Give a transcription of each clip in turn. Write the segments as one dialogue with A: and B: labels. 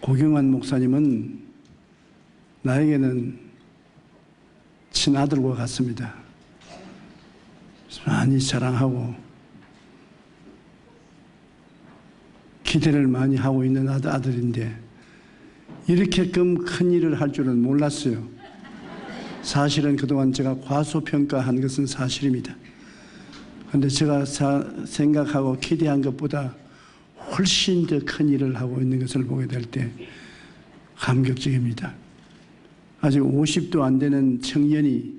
A: 고경환 목사님은 나에게는 친아들과 같습니다. 많이 사랑하고 기대를 많이 하고 있는 아들인데 이렇게끔 큰 일을 할 줄은 몰랐어요. 사실은 그동안 제가 과소평가한 것은 사실입니다. 그런데 제가 생각하고 기대한 것보다 훨씬 더 큰 일을 하고 있는 것을 보게 될 때 감격적입니다. 아직 50도 안 되는 청년이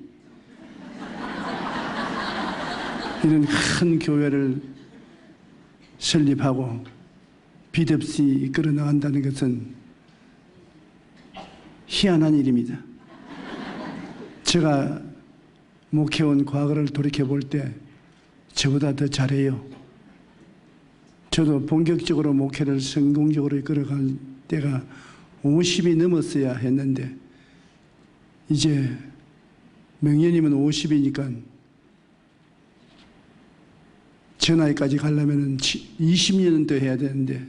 A: 이런 큰 교회를 설립하고 빚없이 이끌어 나간다는 것은 희한한 일입니다. 제가 목회원 과거를 돌이켜 볼 때 저보다 더 잘해요. 저도 본격적으로 목회를 성공적으로 이끌어갈 때가 50이 넘었어야 했는데 이제 명예님은 50이니까 저 나이까지 가려면 20년은 더 해야 되는데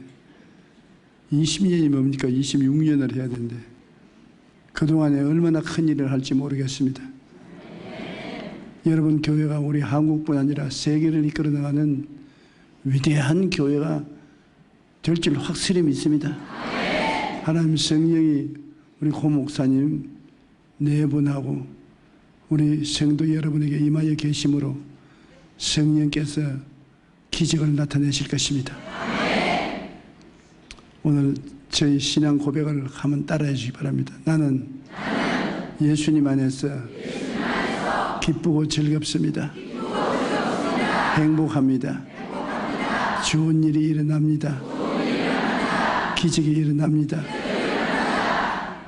A: 20년이 뭡니까? 26년을 해야 되는데 그동안에 얼마나 큰 일을 할지 모르겠습니다. 여러분, 교회가 우리 한국뿐 아니라 세계를 이끌어 나가는 위대한 교회가 될 줄 확실히 믿습니다. 하나님 성령이 우리 고 목사님 네 분하고 우리 성도 여러분에게 임하여 계심으로 성령께서 기적을 나타내실 것입니다. 오늘 저희 신앙 고백을 한번 따라해 주시기 바랍니다. 나는 예수님 안에서 기쁘고 즐겁습니다. 행복합니다. 좋은 일이 일어납니다. 기적이 일어납니다.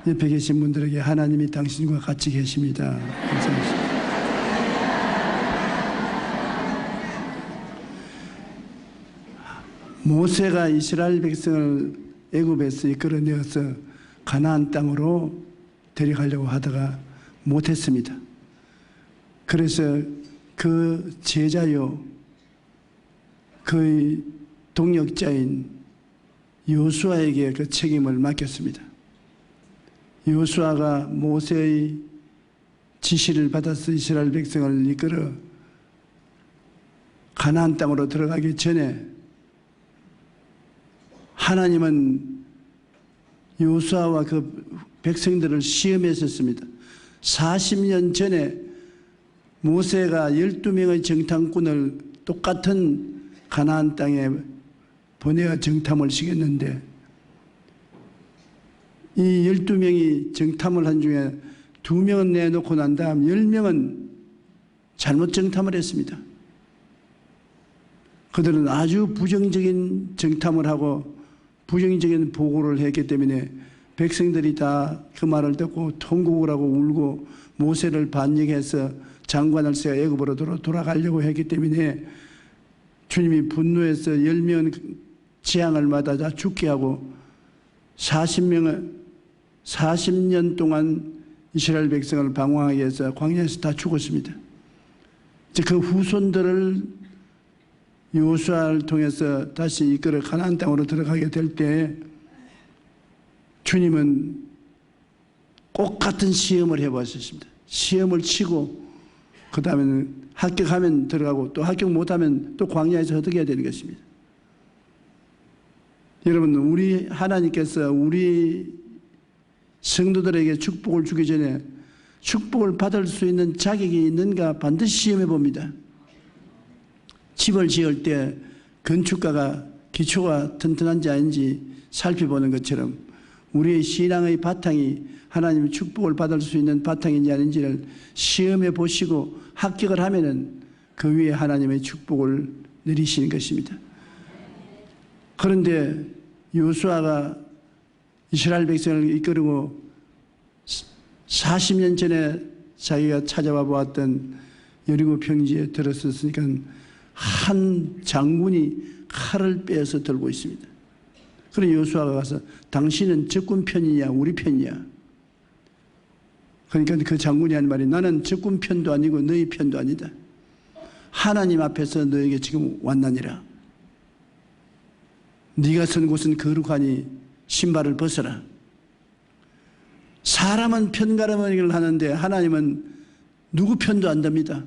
A: 옆에 계신 분들에게 하나님이 당신과 같이 계십니다. 감사합니다. 모세가 이스라엘 백성을 애굽에서 이끌어내어서 가나안 땅으로 데려가려고 하다가 못했습니다. 그래서 그 제자요, 그의 동역자인 여호수아에게 그 책임을 맡겼습니다. 여호수아가 모세의 지시를 받아서 이스라엘 백성을 이끌어 가나안 땅으로 들어가기 전에 하나님은 여호수아와 그 백성들을 시험했었습니다. 40년 전에 모세가 12명의 정탐꾼을 똑같은 가나안 땅에 보내어 정탐을 시켰는데 이 12명이 정탐을 한 중에 2명은 내놓고 난 다음 10명은 잘못 정탐을 했습니다. 그들은 아주 부정적인 정탐을 하고 부정적인 보고를 했기 때문에 백성들이 다 그 말을 듣고 통곡을 하고 울고 모세를 반역해서 장관을 세워 애굽으로 돌아가려고 했기 때문에 주님이 분노해서 10명 재앙을 맞아 죽게 하고 40년 동안 이스라엘 백성을 방황하게 해서 광야에서 다 죽었습니다. 이제 그 후손들을 여호수아를 통해서 다시 이끌어 가나안 땅으로 들어가게 될 때 주님은 똑같은 시험을 해보았습니다. 시험을 치고 그 다음에는 합격하면 들어가고 또 합격 못하면 또 광야에서 헛되게 되는 것입니다. 여러분, 우리 하나님께서 우리 성도들에게 축복을 주기 전에 축복을 받을 수 있는 자격이 있는가 반드시 시험해 봅니다. 집을 지을 때 건축가가 기초가 튼튼한지 아닌지 살펴보는 것처럼 우리의 신앙의 바탕이 하나님의 축복을 받을 수 있는 바탕인지 아닌지를 시험해 보시고 합격을 하면은 그 위에 하나님의 축복을 내리시는 것입니다. 그런데 여호수아가 이스라엘 백성을 이끌고 40년 전에 자기가 찾아와 보았던 여리고 평지에 들었었으니까 한 장군이 칼을 빼서 들고 있습니다. 그래서 여호수아가 가서 당신은 적군 편이냐 우리 편이냐. 그러니까 그 장군이 한 말이 나는 적군 편도 아니고 너희 편도 아니다. 하나님 앞에서 너에게 지금 왔나니라. 네가 선 곳은 거룩하니 신발을 벗어라. 사람은 편가르기를 하는데 하나님은 누구 편도 안 듭니다.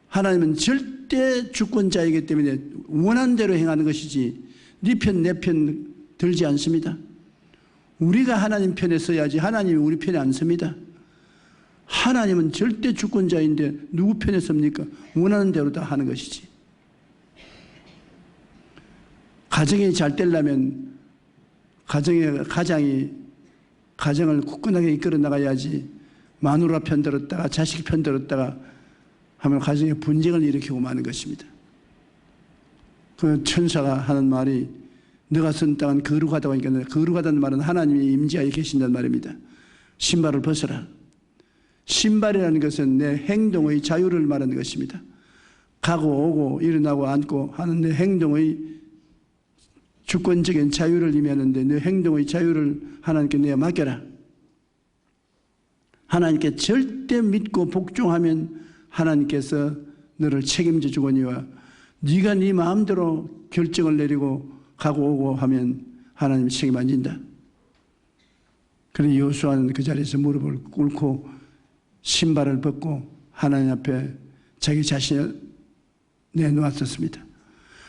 A: 하나님은 절대 주권자이기 때문에 원하는 대로 행하는 것이지 네 편 내 편 들지 않습니다. 우리가 하나님 편에 서야지 하나님이 우리 편에 안 섭니다. 하나님은 절대 주권자인데 누구 편에 섭니까? 원하는 대로 다 하는 것이지. 가정이 잘 되려면 가정을 굳건하게 이끌어 나가야지 마누라 편 들었다가 자식 편 들었다가 하면 가정에 분쟁을 일으키고 마는 것입니다. 그 천사가 하는 말이 너가 선 땅은 거룩하다고 하니까 거룩하다는 말은 하나님이 임재하에 계신다는 말입니다. 신발을 벗어라. 신발이라는 것은 내 행동의 자유를 말하는 것입니다. 가고 오고 일어나고 앉고 하는 내 행동의 주권적인 자유를 의미하는데 내 행동의 자유를 하나님께 내어 맡겨라. 하나님께 절대 믿고 복종하면 하나님께서 너를 책임져 주거니와 네가 네 마음대로 결정을 내리고 가고 오고 하면 하나님이 책임 안 진다. 그래서 여호수아는 그 자리에서 무릎을 꿇고 신발을 벗고 하나님 앞에 자기 자신을 내놓았었습니다.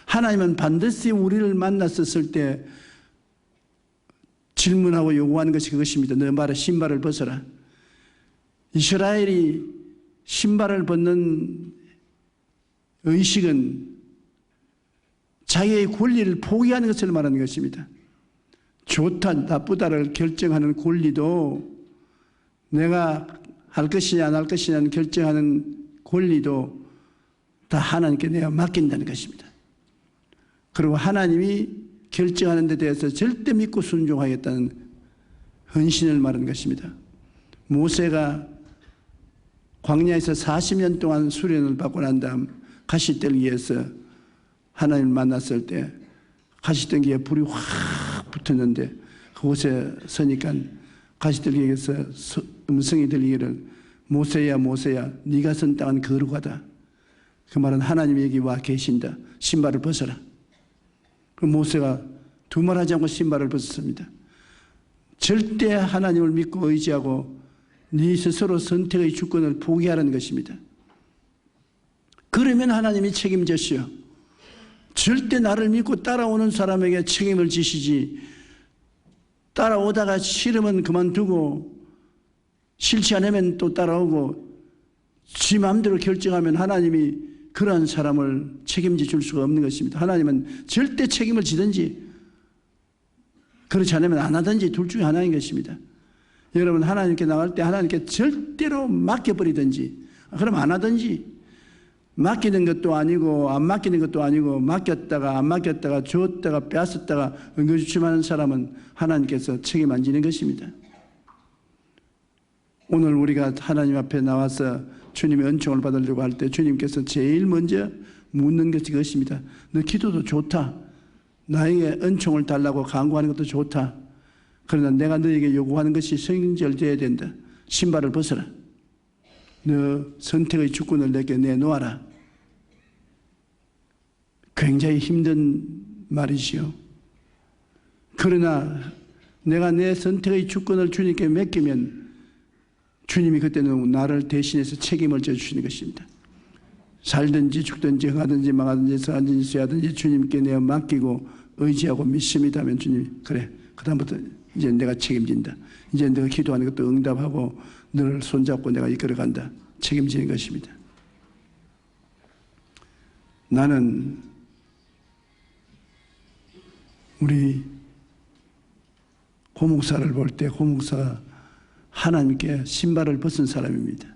A: 하나님은 반드시 우리를 만났었을 때 질문하고 요구하는 것이 그것입니다. 너 말에 신발을 벗어라. 이스라엘이 신발을 벗는 의식은 자기의 권리를 포기하는 것을 말하는 것입니다. 좋다 나쁘다를 결정하는 권리도 내가 할 것이냐 안 할 것이냐는 결정하는 권리도 다 하나님께 내가 맡긴다는 것입니다. 그리고 하나님이 결정하는 데 대해서 절대 믿고 순종하겠다는 헌신을 말하는 것입니다. 모세가 광야에서 40년 동안 수련을 받고 난 다음 가시떨기에서 하나님을 만났을 때 가시떨기에 불이 확 붙었는데 그곳에 서니까 가시떨기에서 음성이 들리기를 모세야 모세야 네가 선 땅은 거룩하다. 그 말은 하나님이 여기 와 계신다. 신발을 벗어라. 그 모세가 두말하지 않고 신발을 벗었습니다. 절대 하나님을 믿고 의지하고 네 스스로 선택의 주권을 포기하라는 것입니다. 그러면 하나님이 책임져시오. 절대 나를 믿고 따라오는 사람에게 책임을 지시지 따라오다가 싫으면 그만두고 싫지 않으면 또 따라오고 지 마음대로 결정하면 하나님이 그러한 사람을 책임져 줄 수가 없는 것입니다. 하나님은 절대 책임을 지든지 그렇지 않으면 안 하든지 둘 중에 하나인 것입니다. 여러분 하나님께 나갈 때 하나님께 절대로 맡겨버리든지 그럼 안 하든지 맡기는 것도 아니고 안 맡기는 것도 아니고 맡겼다가 안 맡겼다가 줬다가 빼앗았다가 응거주춤하는 사람은 하나님께서 책임 안 지는 것입니다. 오늘 우리가 하나님 앞에 나와서 주님의 은총을 받으려고 할 때 주님께서 제일 먼저 묻는 것이 그것입니다. 너 기도도 좋다. 나에게 은총을 달라고 간구하는 것도 좋다. 그러나 내가 너에게 요구하는 것이 성결되어야 된다. 신발을 벗어라. 너 선택의 주권을 내게 내놓아라. 굉장히 힘든 말이지요. 그러나 내가 내 선택의 주권을 주님께 맡기면 주님이 그때는 나를 대신해서 책임을 져주시는 것입니다. 살든지 죽든지 흥하든지 망하든지 서하든지 쇠하든지 주님께 내가 맡기고 의지하고 믿습니다 하면 주님이 그래 그다음부터 이제 내가 책임진다. 이제 내가 기도하는 것도 응답하고 너를 손잡고 내가 이끌어간다. 책임지는 것입니다. 나는 우리 고목사를 볼 때 고목사가 하나님께 신발을 벗은 사람입니다.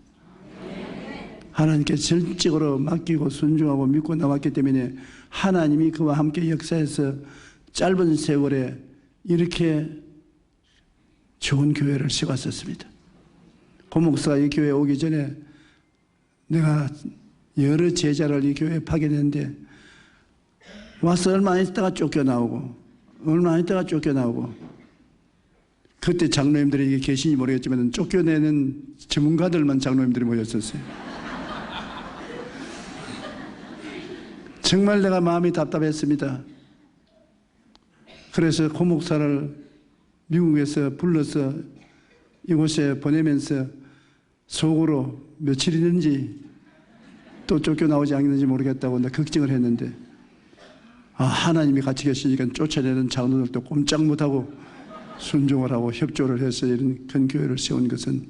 A: 하나님께 전적으로 맡기고 순종하고 믿고 나왔기 때문에 하나님이 그와 함께 역사에서 짧은 세월에 이렇게 좋은 교회를 세웠었습니다. 고목사가 이 교회에 오기 전에 내가 여러 제자를 이 교회에 파견했는데 와서 얼마 안 있다가 쫓겨나오고 얼마 안 있다가 쫓겨나오고 그때 장로님들이 이게 계신지 모르겠지만 쫓겨내는 전문가들만 장로님들이 모였었어요. 정말 내가 마음이 답답했습니다. 그래서 고목사를 미국에서 불러서 이곳에 보내면서 속으로 며칠 있는지 또 쫓겨나오지 않는지 모르겠다고 나 걱정을 했는데, 하나님이 같이 계시니까 쫓아내는 장로들도 꼼짝 못하고 순종을 하고 협조를 해서 이런 큰 교회를 세운 것은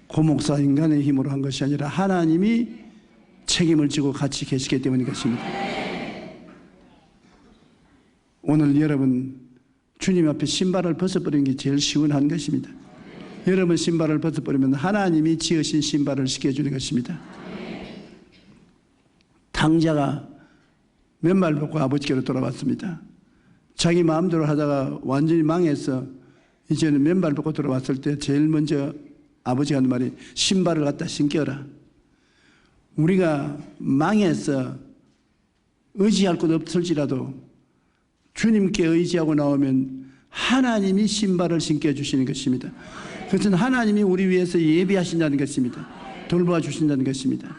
A: 고목사 인간의 힘으로 한 것이 아니라 하나님이 책임을 지고 같이 계시기 때문인 것입니다. 오늘 여러분 주님 앞에 신발을 벗어버리는 게 제일 시원한 것입니다. 여러분 신발을 벗어버리면 하나님이 지으신 신발을 시켜주는 것입니다. 탕자가 맨발 벗고 아버지께로 돌아왔습니다. 자기 마음대로 하다가 완전히 망해서 이제는 맨발 벗고 돌아왔을 때 제일 먼저 아버지가 하는 말이 신발을 갖다 신겨라. 우리가 망해서 의지할 것 없을지라도 주님께 의지하고 나오면 하나님이 신발을 신겨주시는 것입니다. 그것은 하나님이 우리 위해서 예비하신다는 것입니다. 돌보아 주신다는 것입니다.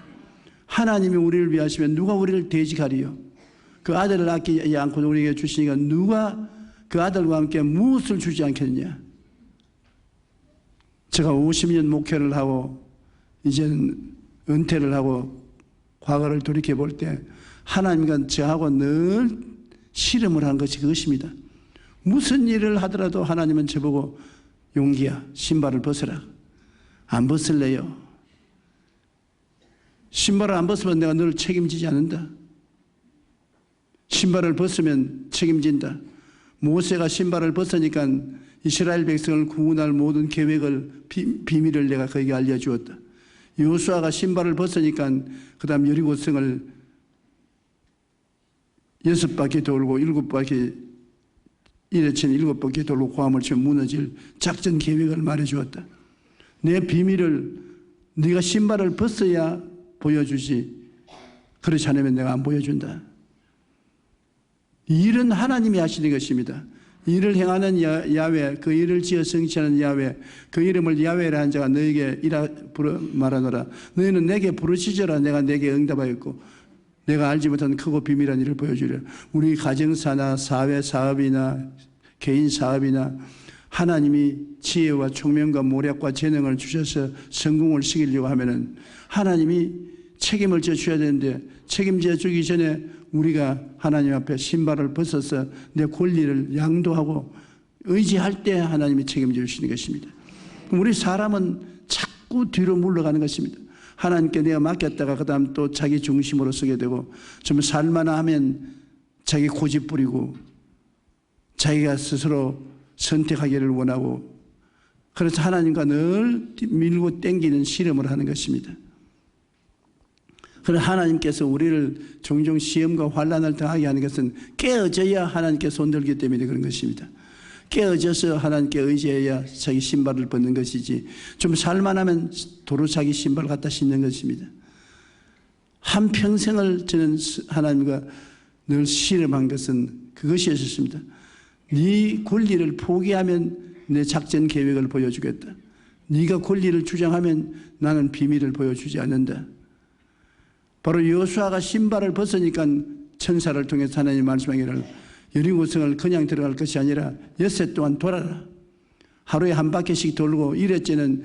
A: 하나님이 우리를 위하시면 누가 우리를 대적하리요? 그 아들을 아끼지 않고 우리에게 주시니까 누가 그 아들과 함께 무엇을 주지 않겠느냐? 제가 50년 목회를 하고 이제는 은퇴를 하고 과거를 돌이켜볼 때 하나님과 저하고 늘 씨름을 한 것이 그것입니다. 무슨 일을 하더라도 하나님은 저보고 용기야 신발을 벗어라. 안 벗을래요. 신발을 안 벗으면 내가 너를 책임지지 않는다. 신발을 벗으면 책임진다. 모세가 신발을 벗으니까 이스라엘 백성을 구원할 모든 계획을 비밀을 내가 그에게 알려주었다. 여호수아가 신발을 벗으니까 그 다음 여리고성을 6바퀴 돌고 7바퀴 이래치는 7바퀴 돌고 고함을 치면 무너질 작전 계획을 말해주었다. 내 비밀을 네가 신발을 벗어야 보여주지 그렇지 않으면 내가 안 보여준다. 이 일은 하나님이 하시는 것입니다. 일을 행하는 야훼, 그 일을 지어 성취하는 야훼, 그 이름을 야훼라 한 자가 너에게 말하노라. 너희는 내게 부르짖어라. 내가 내게 응답하였고 내가 알지 못한 크고 비밀한 일을 보여주리라. 우리 가정사나 사회 사업이나 개인 사업이나 하나님이 지혜와 총명과 모략과 재능을 주셔서 성공을 시키려고 하면은 하나님이 책임을 져 줘야 되는데 책임져 주기 전에 우리가 하나님 앞에 신발을 벗어서 내 권리를 양도하고 의지할 때 하나님이 책임져 주시는 것입니다. 우리 사람은 자꾸 뒤로 물러가는 것입니다. 하나님께 내가 맡겼다가 그 다음 또 자기 중심으로 서게 되고 좀 살만하 하면 자기 고집 부리고 자기가 스스로 선택하기를 원하고 그래서 하나님과 늘 밀고 땡기는 씨름을 하는 것입니다. 그러나 하나님께서 우리를 종종 시험과 환난을 당하게 하는 것은 깨어져야 하나님께 손들기 때문에 그런 것입니다. 깨어져서 하나님께 의지해야 자기 신발을 벗는 것이지 좀 살만하면 도로 자기 신발 갖다 신는 것입니다. 한평생을 저는 하나님과 늘 씨름한 것은 그것이었습니다. 네 권리를 포기하면 내 작전 계획을 보여주겠다. 네가 권리를 주장하면 나는 비밀을 보여주지 않는다. 바로 여호수아가 신발을 벗으니까 천사를 통해서 하나님이 말씀하기를 여리고성을 그냥 들어갈 것이 아니라 엿새 동안 돌아라. 하루에 한 바퀴씩 돌고 이랬째는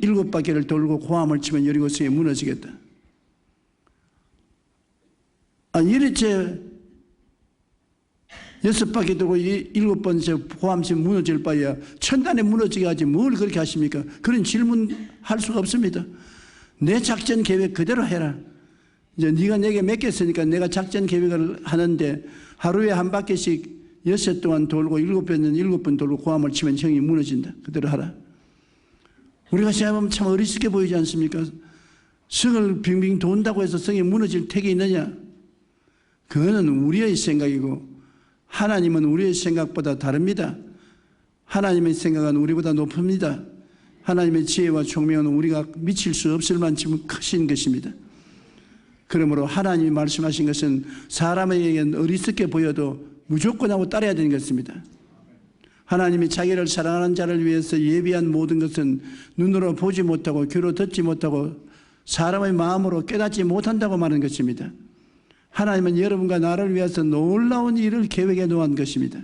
A: 7바퀴를 돌고 고함을 치면 여리고성이 무너지겠다. 이랬째 6바퀴 돌고 7번째 고함 치면 무너질 바에야 천단에 무너지게 하지 뭘 그렇게 하십니까? 그런 질문할 수가 없습니다. 내 작전 계획 그대로 해라. 이제 네가 내게 맡겼으니까 내가 작전 계획을 하는데 하루에 한 바퀴씩 엿새 동안 돌고 7번은 7번 돌고 고함을 치면 형이 무너진다. 그대로 하라. 우리가 생각하면 참 어리석게 보이지 않습니까? 성을 빙빙 돈다고 해서 성이 무너질 택이 있느냐? 그거는 우리의 생각이고 하나님은 우리의 생각보다 다릅니다. 하나님의 생각은 우리보다 높습니다. 하나님의 지혜와 총명은 우리가 미칠 수 없을 만큼 크신 것입니다. 그러므로 하나님이 말씀하신 것은 사람에게는 어리석게 보여도 무조건 하고 따라야 되는 것입니다. 하나님이 자기를 사랑하는 자를 위해서 예비한 모든 것은 눈으로 보지 못하고 귀로 듣지 못하고 사람의 마음으로 깨닫지 못한다고 말하는 것입니다. 하나님은 여러분과 나를 위해서 놀라운 일을 계획해 놓은 것입니다.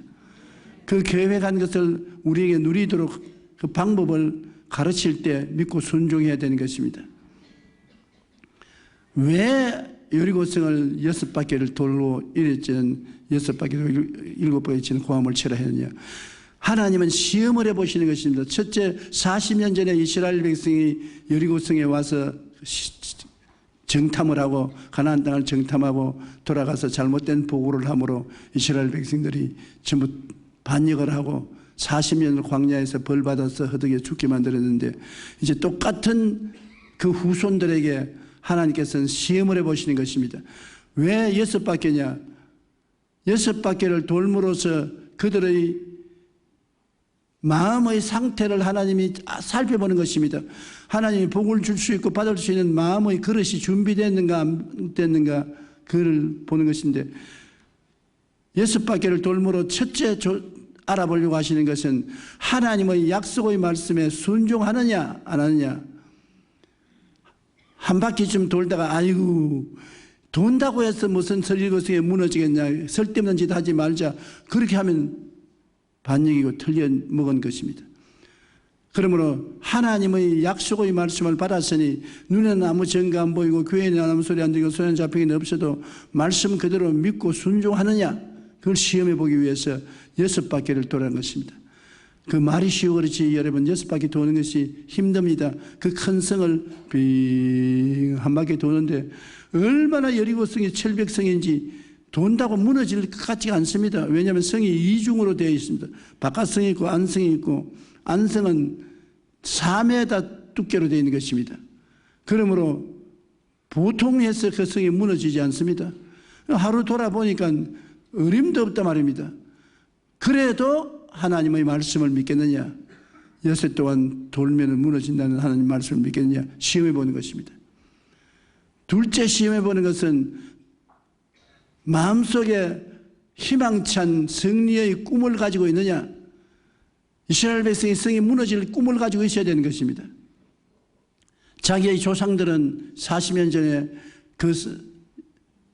A: 그 계획한 것을 우리에게 누리도록 그 방법을 가르칠 때 믿고 순종해야 되는 것입니다. 왜 여리고성을 6바퀴를 돌로 이랬지는 6바퀴 7번에 고함을 치라 했느냐. 하나님은 시험을 해보시는 것입니다. 첫째, 40년 전에 이스라엘 백성이 여리고성에 와서 정탐을 하고 가나안 땅을 정탐하고 돌아가서 잘못된 보고를 함으로 이스라엘 백성들이 전부 반역을 하고 40년을 광야에서 벌받아서 허덕에 죽게 만들었는데, 이제 똑같은 그 후손들에게 하나님께서는 시험을 해보시는 것입니다. 왜 6바퀴냐? 6바퀴를 돌므로써 그들의 마음의 상태를 하나님이 살펴보는 것입니다. 하나님이 복을 줄 수 있고 받을 수 있는 마음의 그릇이 준비됐는가 안 됐는가, 그를 보는 것인데, 6바퀴를 돌므로 첫째 알아보려고 하시는 것은 하나님의 약속의 말씀에 순종하느냐 안 하느냐. 한 바퀴쯤 돌다가 아이고 돈다고 해서 무슨 설리고성에 무너지겠냐, 쓸데없는 짓 하지 말자, 그렇게 하면 반역이고 틀려먹은 것입니다. 그러므로 하나님의 약속의 말씀을 받았으니 눈에는 아무 증거 안 보이고 귀에는 아무 소리 안 들리고 손에 잡히기는 없어도 말씀 그대로 믿고 순종하느냐, 그걸 시험해 보기 위해서 6바퀴를 도는 것입니다. 그 말이 쉬워 그렇지 여러분, 6바퀴 도는 것이 힘듭니다. 그 큰 성을 빙 한 바퀴 도는데 얼마나 여리고성이 철벽성인지 돈다고 무너질 것 같지가 않습니다. 왜냐하면 성이 이중으로 되어 있습니다. 바깥성이 있고 안성이 있고, 안성은 4m 두께로 되어 있는 것입니다. 그러므로 보통 해서 그 성이 무너지지 않습니다. 하루 돌아보니까 어림도 없단 말입니다. 그래도 하나님의 말씀을 믿겠느냐, 여섯 동안 돌면은 무너진다는 하나님 말씀을 믿겠느냐 시험해 보는 것입니다. 둘째 시험해 보는 것은 마음속에 희망찬 승리의 꿈을 가지고 있느냐. 이스라엘 백성이 성이 무너질 꿈을 가지고 있어야 되는 것입니다. 자기의 조상들은 40년 전에 그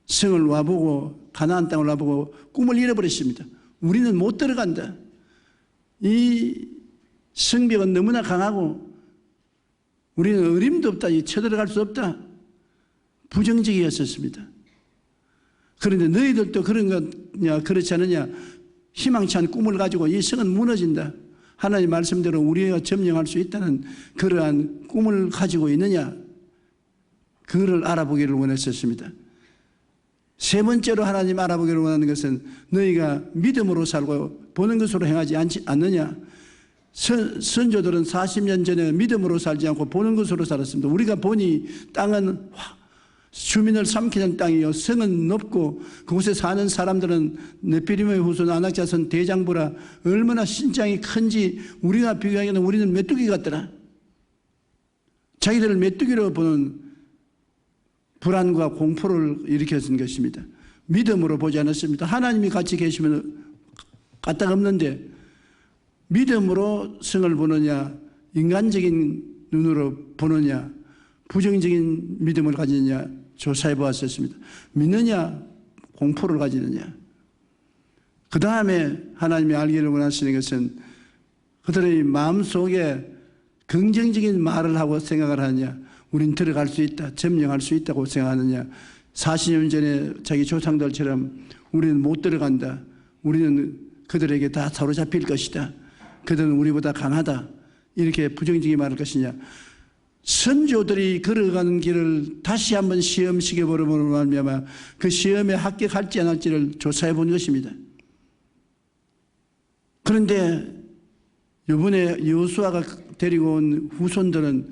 A: 성을 와보고 가나안 땅을 와보고 꿈을 잃어버렸습니다. 우리는 못 들어간다. 이 성벽은 너무나 강하고 우리는 어림도 없다. 쳐들어갈 수 없다. 부정적이었습니다. 그런데 너희들도 그런 거냐 그렇지 않느냐. 희망치 않은 꿈을 가지고 이 성은 무너진다. 하나님 말씀대로 우리가 점령할 수 있다는 그러한 꿈을 가지고 있느냐, 그를 알아보기를 원했었습니다. 세 번째로 하나님 알아보기를 원하는 것은 너희가 믿음으로 살고 보는 것으로 행하지 않느냐. 선조들은 40년 전에 믿음으로 살지 않고 보는 것으로 살았습니다. 우리가 보니 땅은 주민을 삼키는 땅이요, 성은 높고 그곳에 사는 사람들은 네피림의 후손 아낙자손 대장부라 얼마나 신장이 큰지 우리가 비교하기에는 우리는 메뚜기 같더라. 자기들을 메뚜기로 보는 불안과 공포를 일으켰던 것입니다. 믿음으로 보지 않았습니다. 하나님이 같이 계시면 까딱없는데 믿음으로 성을 보느냐, 인간적인 눈으로 보느냐, 부정적인 믿음을 가지느냐 조사해 보았었습니다. 믿느냐, 공포를 가지느냐. 그 다음에 하나님이 알기를 원하시는 것은 그들의 마음속에 긍정적인 말을 하고 생각을 하느냐, 우린 들어갈 수 있다, 점령할 수 있다고 생각하느냐. 40년 전에 자기 조상들처럼 우리는 못 들어간다, 우리는 그들에게 다 사로잡힐 것이다, 그들은 우리보다 강하다, 이렇게 부정적인 말할 것이냐. 선조들이 걸어가는 길을 다시 한번 시험시켜 보려고 말미암아 그 시험에 합격할지 안 할지를 조사해 본 것입니다. 그런데 이번에 여호수아가 데리고 온 후손들은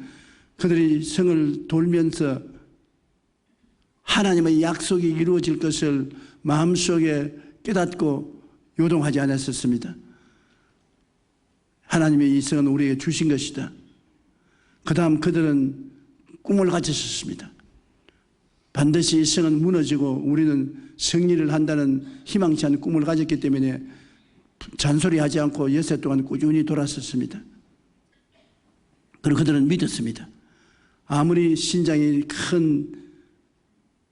A: 그들이 성을 돌면서 하나님의 약속이 이루어질 것을 마음속에 깨닫고 요동하지 않았었습니다. 하나님의 이 성은 우리에게 주신 것이다. 그 다음 그들은 꿈을 가졌었습니다. 반드시 이 성은 무너지고 우리는 승리를 한다는 희망치 않은 꿈을 가졌기 때문에 잔소리하지 않고 여세 동안 꾸준히 돌았었습니다. 그리고 그들은 믿었습니다. 아무리 신장이 큰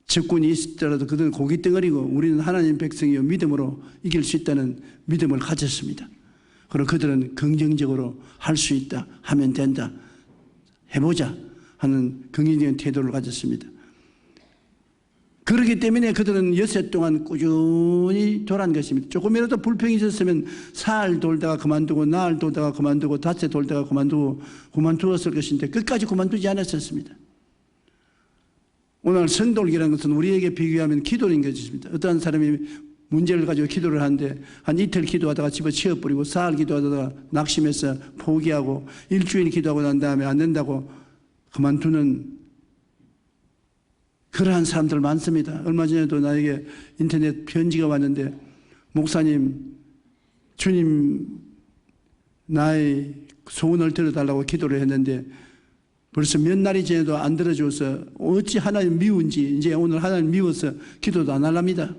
A: 적군이 있더라도 그들은 고깃덩어리고 우리는 하나님 백성이요 믿음으로 이길 수 있다는 믿음을 가졌습니다. 그리고 그들은 긍정적으로 할 수 있다, 하면 된다, 해보자 하는 긍정적인 태도를 가졌습니다. 그렇기 때문에 그들은 엿새 동안 꾸준히 돌아간 것입니다. 조금이라도 불평이 있었으면 사흘 돌다가 그만두고, 나흘 돌다가 그만두고, 닷새 돌다가 그만두었을 것인데 끝까지 그만두지 않았었습니다. 오늘 성돌기라는 것은 우리에게 비교하면 기도인 것입니다. 어떠한 사람이 문제를 가지고 기도를 하는데 한 이틀 기도하다가 집어치워버리고, 사흘 기도하다가 낙심해서 포기하고, 일주일 기도하고 난 다음에 안 된다고 그만두는 그러한 사람들 많습니다. 얼마 전에도 나에게 인터넷 편지가 왔는데, 목사님, 주님 나의 소원을 들어달라고 기도를 했는데 벌써 몇 날이 지나도 안 들어줘서 어찌 하나님 미운지, 이제 오늘 하나님 미워서 기도도 안 하랍니다.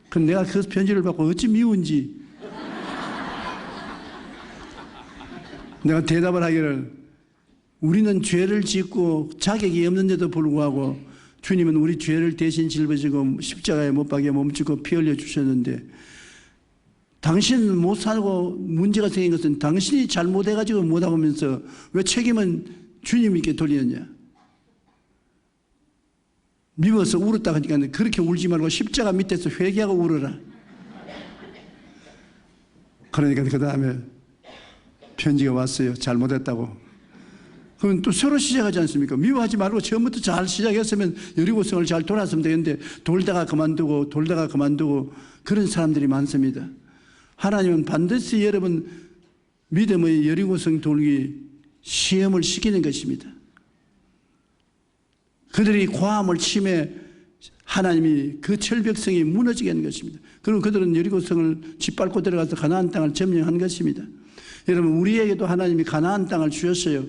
A: 그럼 내가 그 편지를 받고 어찌 미운지 내가 대답을 하기를, 우리는 죄를 짓고 자격이 없는데도 불구하고 주님은 우리 죄를 대신 짊어지고 십자가에 못 박여 몸짓고 피 흘려 주셨는데, 당신은 못 살고 문제가 생긴 것은 당신이 잘못해가지고 못하면서 왜 책임은 주님께 돌리느냐. 미워서 울었다 하니까 그렇게 울지 말고 십자가 밑에서 회개하고 울어라. 그러니까 그 다음에 편지가 왔어요. 잘못했다고. 그럼 또 새로 시작하지 않습니까? 미워하지 말고 처음부터 잘 시작했으면 여리고성을 잘 돌았으면 되는데, 돌다가 그만두고 그런 사람들이 많습니다. 하나님은 반드시 여러분 믿음의 여리고성 돌기 시험을 시키는 것입니다. 그들이 고함을 치매 하나님이 그 철벽성이 무너지게 하는 것입니다. 그리고 그들은 여리고성을 짓밟고 들어가서 가나안 땅을 점령한 것입니다. 여러분, 우리에게도 하나님이 가나안 땅을 주셨어요.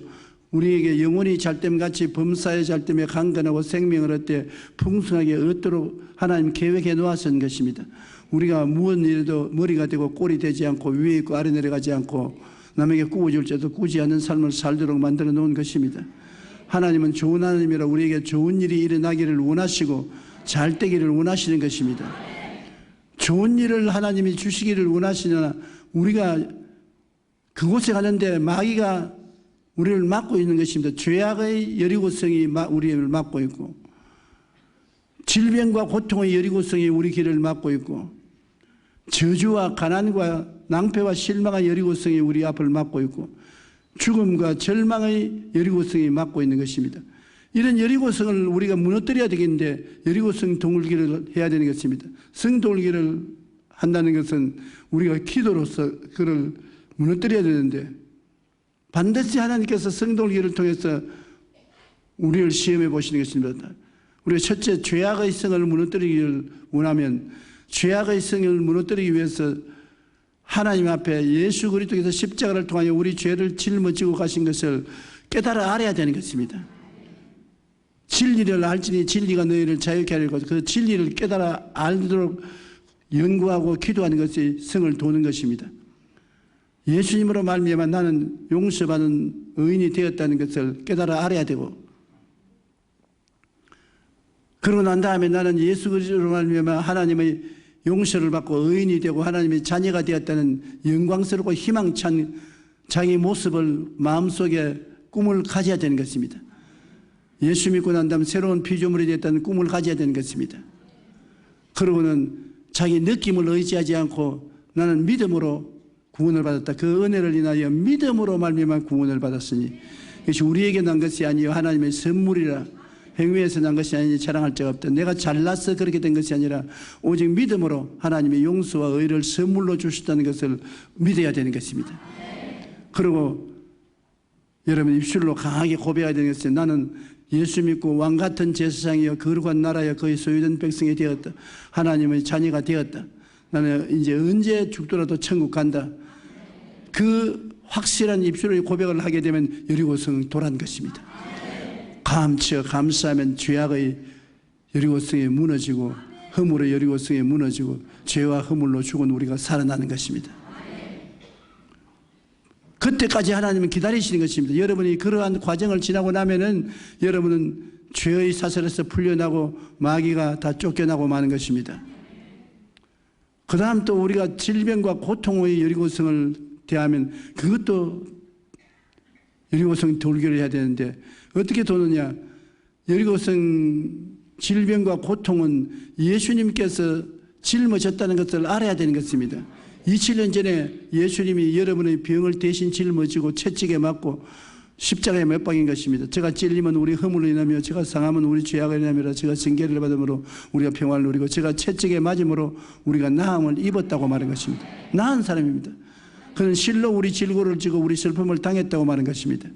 A: 우리에게 영혼이 잘됨같이 범사의 잘됨에 강건하고 생명을 얻되 풍성하게 얻도록 하나님 계획해 놓았던 것입니다. 우리가 무엇 일에도 머리가 되고 꼴이 되지 않고 위에 있고 아래 내려가지 않고 남에게 꾸어줄 때도 꾸지 않는 삶을 살도록 만들어 놓은 것입니다. 하나님은 좋은 하나님이라 우리에게 좋은 일이 일어나기를 원하시고 잘 되기를 원하시는 것입니다. 좋은 일을 하나님이 주시기를 원하시나 우리가 그곳에 가는데 마귀가 우리를 막고 있는 것입니다. 죄악의 여리고성이 우리를 막고 있고, 질병과 고통의 여리고성이 우리 길을 막고 있고, 저주와 가난과 낭패와 실망의 여리고성이 우리 앞을 막고 있고, 죽음과 절망의 여리고성이 막고 있는 것입니다. 이런 여리고성을 우리가 무너뜨려야 되겠는데 여리고성 돌기를 해야 되는 것입니다. 성돌기를 한다는 것은 우리가 기도로서 그를 무너뜨려야 되는데, 반드시 하나님께서 성돌기를 통해서 우리를 시험해 보시는 것입니다. 우리가 첫째, 죄악의 성을 무너뜨리기를 원하면, 죄악의 성을 무너뜨리기 위해서 하나님 앞에 예수 그리스도께서 십자가를 통하여 우리 죄를 짊어지고 가신 것을 깨달아 알아야 되는 것입니다. 진리를 알지니 진리가 너희를 자유케 하려 하고, 그 진리를 깨달아 알도록 연구하고 기도하는 것이 성을 도는 것입니다. 예수님으로 말미암아 나는 용서받은 의인이 되었다는 것을 깨달아 알아야 되고, 그러고 난 다음에 나는 예수 그리스도로 말미암아 하나님의 용서를 받고 의인이 되고 하나님의 자녀가 되었다는 영광스럽고 희망찬 자기 모습을 마음속에 꿈을 가져야 되는 것입니다. 예수 믿고 난 다음 새로운 피조물이 되었다는 꿈을 가져야 되는 것입니다. 그러고는 자기 느낌을 의지하지 않고 나는 믿음으로 구원을 받았다. 그 은혜를 인하여 믿음으로 말미암아 구원을 받았으니 이것이 우리에게 난 것이 아니요 하나님의 선물이라. 행위에서 난 것이 아니니 자랑할 자가 없다. 내가 잘나서 그렇게 된 것이 아니라 오직 믿음으로 하나님의 용서와 의를 선물로 주셨다는 것을 믿어야 되는 것입니다. 그리고 여러분 입술로 강하게 고백해야 되는 것은 나는 예수 믿고 왕같은 제사장이여 거룩한 나라여 거의 소유된 백성이 되었다. 하나님의 자녀가 되었다. 나는 이제 언제 죽더라도 천국 간다. 그 확실한 입술의 고백을 하게 되면 여리고성 돌아간 것입니다. 감치어 감사하면 죄악의 여리고성이 무너지고 허물의 여리고성이 무너지고 죄와 허물로 죽은 우리가 살아나는 것입니다. 그때까지 하나님은 기다리시는 것입니다. 여러분이 그러한 과정을 지나고 나면은 여러분은 죄의 사슬에서 풀려나고 마귀가 다 쫓겨나고 마는 것입니다. 그 다음 또 우리가 질병과 고통의 여리고성을 대하면 그것도 여리고성 돌기를 해야 되는데 어떻게 도느냐. 여리고성 질병과 고통은 예수님께서 짊어졌다는 것을 알아야 되는 것입니다. 2000년 전에 예수님이 여러분의 병을 대신 짊어지고 채찍에 맞고 십자가에 못 박인 것입니다. 제가 찔리면 우리 허물로 인하며 제가 상하면 우리 죄악을 인하며 제가 징계를 받음으로 우리가 평화를 누리고 제가 채찍에 맞음으로 우리가 나음을 입었다고 말한 것입니다. 나은 사람입니다. 그는 실로 우리 질고를 지고 우리 슬픔을 당했다고 말한 것입니다.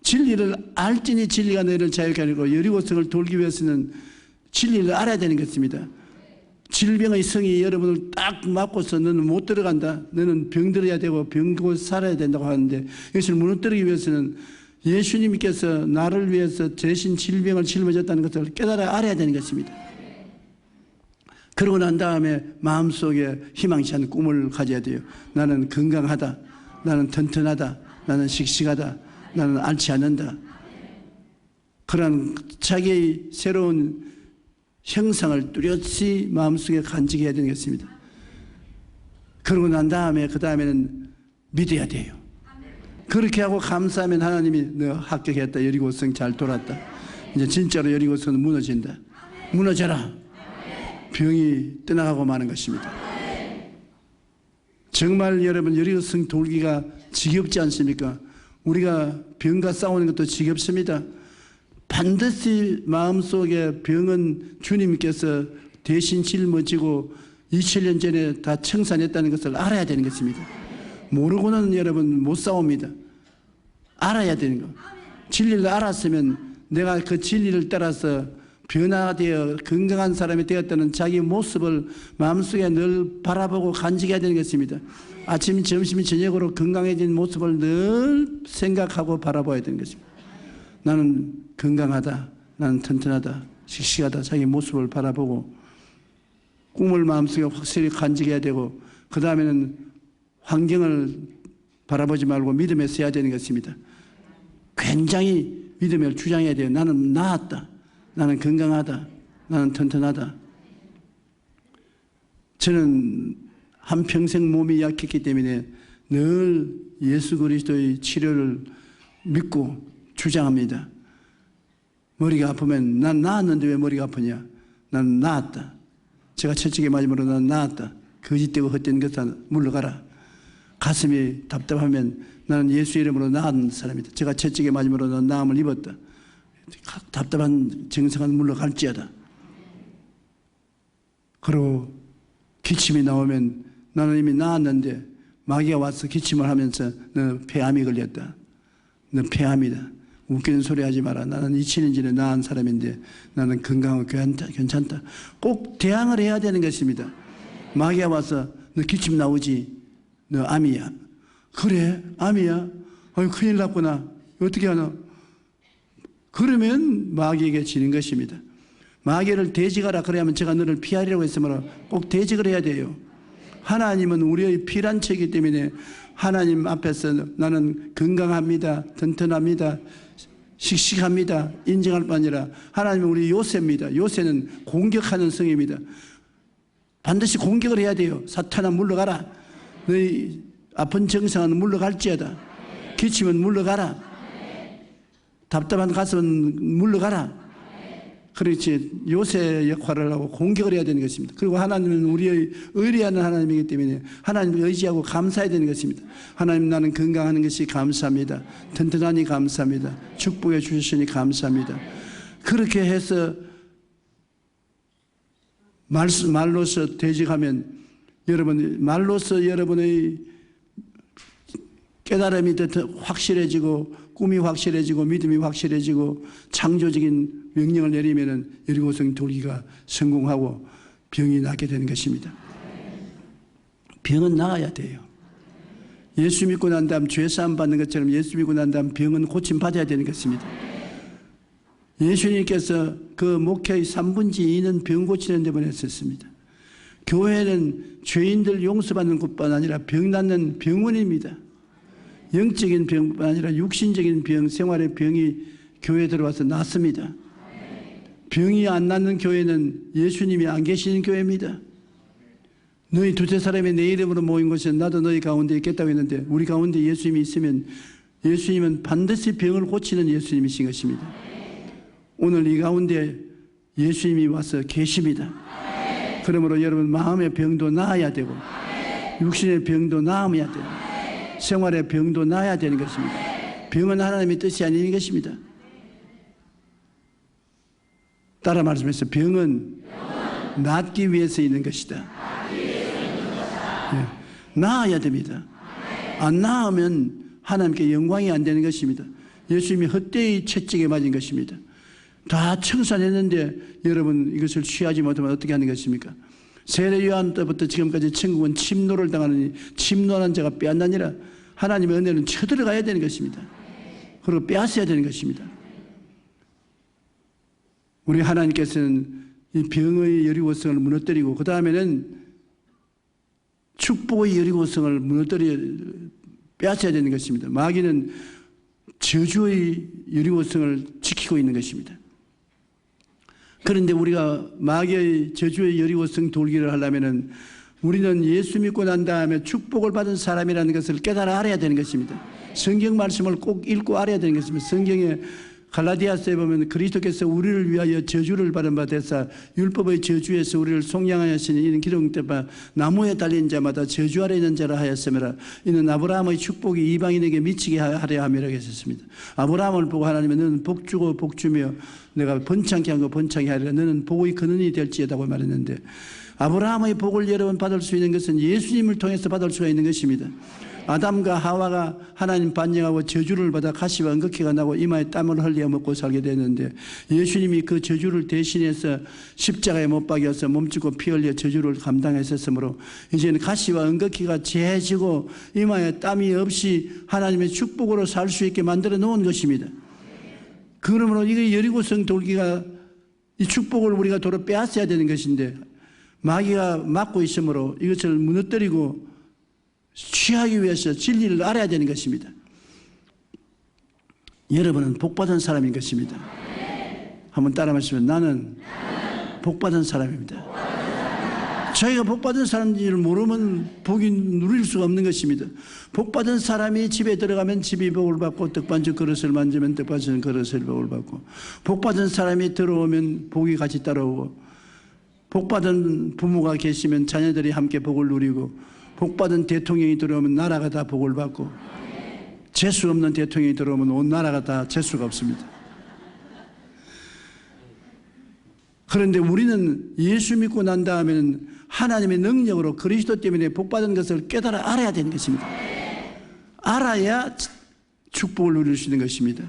A: 진리를 알지니 진리가 너희를 자유케 하리고 여리고성을 돌기 위해서는 진리를 알아야 되는 것입니다. 질병의 성이 여러분을 딱 맞고서 너는 못 들어간다. 너는 병들어야 되고 병고 살아야 된다고 하는데 이것을 무너뜨리기 위해서는 예수님께서 나를 위해서 대신 질병을 짊어졌다는 것을 깨달아 알아야 되는 것입니다. 그러고 난 다음에 마음속에 희망치 않은 꿈을 가져야 돼요. 나는 건강하다. 나는 튼튼하다. 나는 씩씩하다. 나는 앓지 않는다. 그런 자기의 새로운 형상을 뚜렷이 마음속에 간직해야 되는 것입니다. 그러고 난 다음에 그 다음에는 믿어야 돼요. 그렇게 하고 감사하면 하나님이 너 합격했다. 여리고성 잘 돌았다. 이제 진짜로 여리고성은 무너진다. 무너져라. 병이 떠나가고 마는 것입니다. 정말 여러분 여리고성 돌기가 지겹지 않습니까? 우리가 병과 싸우는 것도 지겹습니다. 반드시 마음속에 병은 주님께서 대신 짊어지고 2000년 전에 다 청산했다는 것을 알아야 되는 것입니다. 모르고는 여러분 못 싸웁니다. 알아야 되는 거. 진리를 알았으면 내가 그 진리를 따라서 변화되어 건강한 사람이 되었다는 자기 모습을 마음속에 늘 바라보고 간직해야 되는 것입니다. 아침, 점심, 저녁으로 건강해진 모습을 늘 생각하고 바라봐야 되는 것입니다. 나는 건강하다. 나는 튼튼하다. 씩씩하다. 자기 모습을 바라보고 꿈을 마음속에 확실히 간직해야 되고 그 다음에는 환경을 바라보지 말고 믿음에 서야 되는 것입니다. 굉장히 믿음을 주장해야 돼요. 나는 나았다. 나는 건강하다. 나는 튼튼하다. 저는 한평생 몸이 약했기 때문에 늘 예수 그리스도의 치료를 믿고 주장합니다. 머리가 아프면 난 나았는데 왜 머리가 아프냐? 난 나았다. 제가 채찍에 맞음으로 난 나았다. 거짓되고 헛된 것은 물러가라. 가슴이 답답하면 나는 예수 이름으로 나은 사람이다. 제가 채찍에 맞음으로 난 나음을 입었다. 답답한 정성은 물러갈지어다. 그리고 기침이 나오면 나는 이미 나았는데 마귀가 와서 기침을 하면서 너 폐암이 걸렸다. 너 폐암이다. 웃기는 소리 하지 마라. 나는 2000년 전에 나은 사람인데 나는 건강하고 괜찮다. 꼭 대항을 해야 되는 것입니다. 마귀가 와서 너 기침 나오지? 너 암이야. 그래? 암이야? 아유 큰일 났구나. 어떻게 하나? 그러면 마귀에게 지는 것입니다. 마귀를 대적하라 그래야면 제가 너를 피하리라고 했으므로 꼭 대적을 해야 돼요. 하나님은 우리의 피란체이기 때문에 하나님 앞에서 나는 건강합니다. 튼튼합니다. 씩씩합니다. 인정할 뿐 아니라 하나님은 우리 요새입니다. 요새는 공격하는 성입니다. 반드시 공격을 해야 돼요. 사탄아 물러가라. 너희 아픈 정상은 물러갈지어다. 기침은 물러가라. 답답한 가슴은 물러가라. 그렇지. 요새 역할을 하고 공격을 해야 되는 것입니다. 그리고 하나님은 우리의 의리하는 하나님이기 때문에 하나님을 의지하고 감사해야 되는 것입니다. 하나님 나는 건강하는 것이 감사합니다. 튼튼하니 감사합니다. 축복해 주시니 감사합니다. 그렇게 해서 말로서 대적하면 말로서 여러분의 깨달음이 더 확실해지고 꿈이 확실해지고 믿음이 확실해지고 창조적인 명령을 내리면 여리고성 돌기가 성공하고 병이 낫게 되는 것입니다. 병은 나아야 돼요. 예수 믿고 난 다음 죄사함 받는 것처럼 예수 믿고 난 다음 병은 고침받아야 되는 것입니다. 예수님께서 그 목회의 3분의 2는 병 고치는 데 보냈었습니다. 교회는 죄인들 용서받는 곳뿐 아니라 병 낫는 병원입니다. 영적인 병뿐 아니라 육신적인 병, 생활의 병이 교회에 들어와서 낫습니다. 병이 안 낫는 교회는 예수님이 안 계시는 교회입니다. 너희 두세 사람이 내 이름으로 모인 곳에 나도 너희 가운데 있겠다고 했는데 우리 가운데 예수님이 있으면 예수님은 반드시 병을 고치는 예수님이신 것입니다. 오늘 이 가운데 예수님이 와서 계십니다. 그러므로 여러분 마음의 병도 나아야 되고 육신의 병도 나아야 되고 생활의 병도 나아야 되는 것입니다. 병은 하나님의 뜻이 아닌 것입니다. 따라 말씀해서 병은 낫기 위해서 있는 것이다. 나아야 됩니다. 안 나으면 하나님께 영광이 안 되는 것입니다. 예수님이 헛되이 채찍에 맞은 것입니다. 다 청산했는데 여러분 이것을 취하지 못하면 어떻게 하는 것입니까? 세례 요한 때부터 지금까지 천국은 침노를 당하느니 침노하는 자가 빼앗나니라. 하나님의 은혜는 쳐들어가야 되는 것입니다. 그리고 빼앗아야 되는 것입니다. 우리 하나님께서는 이 병의 여리고성을 무너뜨리고 그 다음에는 축복의 여리고성을 빼앗아야 되는 것입니다. 마귀는 저주의 여리고성을 지키고 있는 것입니다. 그런데 우리가 마귀의 저주의 여리고성 돌기를 하려면 우리는 예수 믿고 난 다음에 축복을 받은 사람이라는 것을 깨달아 알아야 되는 것입니다. 성경 말씀을 꼭 읽고 알아야 되는 것입니다. 성경에 갈라디아서에 보면 그리스도께서 우리를 위하여 저주를 받은 바 되사 율법의 저주에서 우리를 속량하였으니 이는 기록되바 나무에 달린 자마다 저주 아래 있는 자라 하였으므라. 이는 아브라함의 축복이 이방인에게 미치게 하려 함이라고 했었습니다. 아브라함을 보고 하나님은 너는 복주고 복주며 내가 번창케 한 거 번창케 하리라. 너는 복의 근원이 될지어다고 말했는데 아브라함의 복을 여러분 받을 수 있는 것은 예수님을 통해서 받을 수가 있는 것입니다. 아담과 하와가 하나님 반영하고 저주를 받아 가시와 은극히가 나고 이마에 땀을 흘려 먹고 살게 되는데 예수님이 그 저주를 대신해서 십자가에 못 박여서 몸짓고 피 흘려 저주를 감당했었으므로 이제는 가시와 은극히가 재지고 이마에 땀이 없이 하나님의 축복으로 살 수 있게 만들어 놓은 것입니다. 그러므로 이거 여리고성 돌기가 이 축복을 우리가 도로 빼앗아야 되는 것인데 마귀가 막고 있으므로 이것을 무너뜨리고 취하기 위해서 진리를 알아야 되는 것입니다. 여러분은 복받은 사람인 것입니다. 한번 따라 말씀하시면 나는 복받은 사람입니다. 자기가 복받은 사람인 줄 모르면 복이 누릴 수가 없는 것입니다. 복받은 사람이 집에 들어가면 집이 복을 받고 떡반죽 그릇을 만지면 떡반죽 그릇을 복을 받고 복받은 사람이 들어오면 복이 같이 따라오고 복받은 부모가 계시면 자녀들이 함께 복을 누리고 복받은 대통령이 들어오면 나라가 다 복을 받고 재수 없는 대통령이 들어오면 온 나라가 다 재수가 없습니다. 그런데 우리는 예수 믿고 난 다음에는 하나님의 능력으로 그리스도 때문에 복받은 것을 깨달아 알아야 되는 것입니다. 알아야 축복을 누릴 수 있는 것입니다.